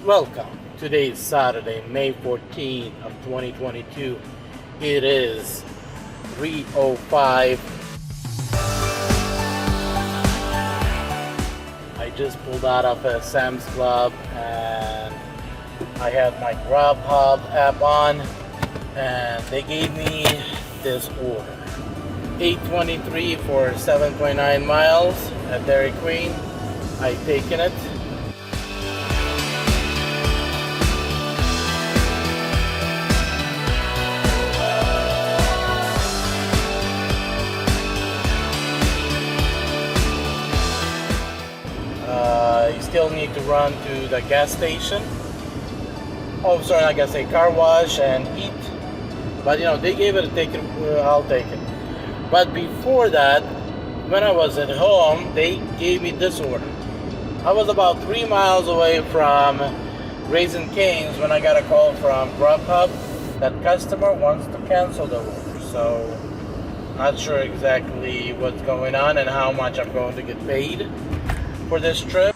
Welcome. Today is Saturday, May 14th of 2022. It is 3:05. I just pulled out of a Sam's Club and I had my Grubhub app on and they gave me this order. 823 for 7.9 miles at Dairy Queen. I taken it. You still need to run to the gas station. Oh, sorry, I guess a car wash and eat. But they gave it a take it. I'll take it. But before that, when I was at home, they gave me this order. I was about 3 miles away from Raising Cane's when I got a call from Grubhub that customer wants to cancel the order. So, not sure exactly what's going on and how much I'm going to get paid for this trip.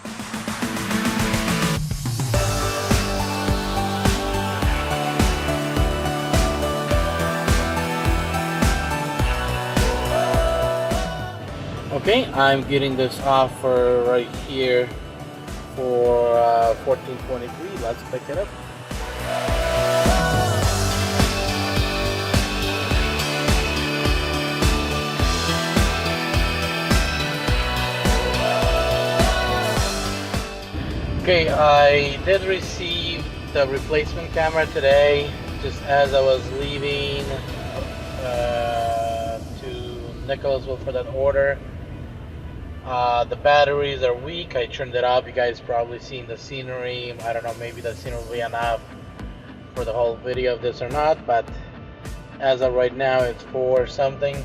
Okay, I'm getting this offer right here for $14.23. Let's pick it up. Okay, I did receive the replacement camera today, just as I was leaving to Nicholasville for that order. The batteries are weak. I turned it up. You guys probably seen the scenery. I don't know, maybe the scenery will be enough for the whole video of this or not, but as of right now it's 4 something.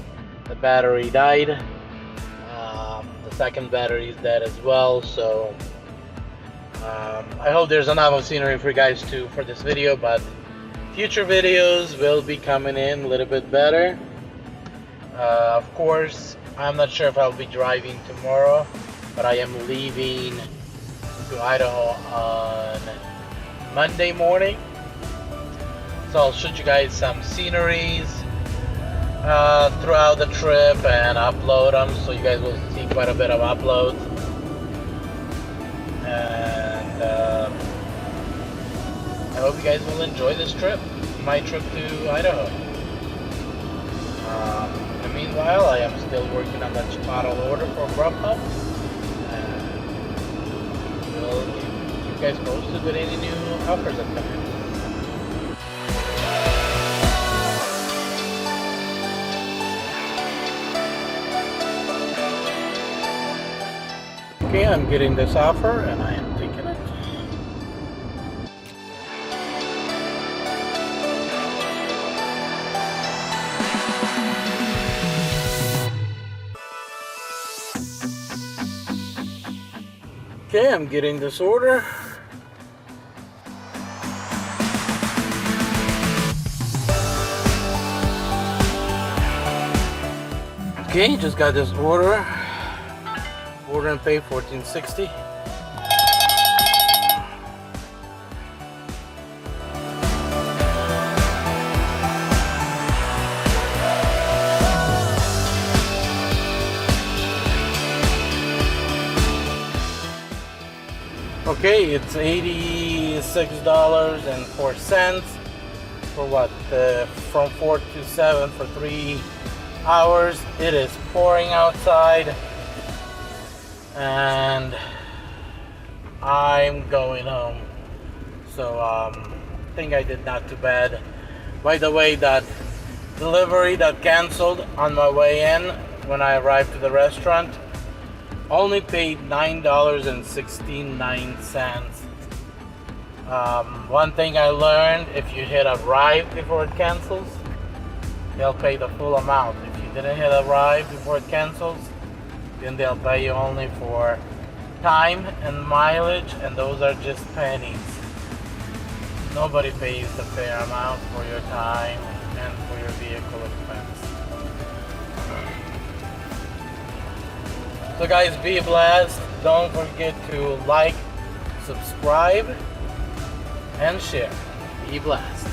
The battery died. The second battery is dead as well, so I hope there's enough of scenery for you guys for this video, but future videos will be coming in a little bit better. Of course, I'm not sure if I'll be driving tomorrow, but I am leaving to Idaho on Monday morning. So I'll show you guys some sceneries throughout the trip and upload them, so you guys will see quite a bit of uploads. And I hope you guys will enjoy this trip, my trip to Idaho. Meanwhile, I am still working on that Chipotle order for Grubhub, and we'll keep you guys posted with any new offers that come in. Okay, I'm getting this offer and I am taking it. Okay, I'm getting this order. Okay, just got this order. Order and pay $14.60. Okay, it's $86.04 for what? From 4 to 7 for 3 hours. It is pouring outside, and I'm going home. So I think I did not too bad. By the way, that delivery that canceled on my way in when I arrived to the restaurant, only paid $9.69. One thing I learned, if you hit arrive before it cancels, they'll pay the full amount. If you didn't hit arrive before it cancels, then they'll pay you only for time and mileage, and those are just pennies. Nobody pays the fair amount for your time and for your vehicle expense. So guys, be blessed. Don't forget to like, subscribe, and share. Be blessed.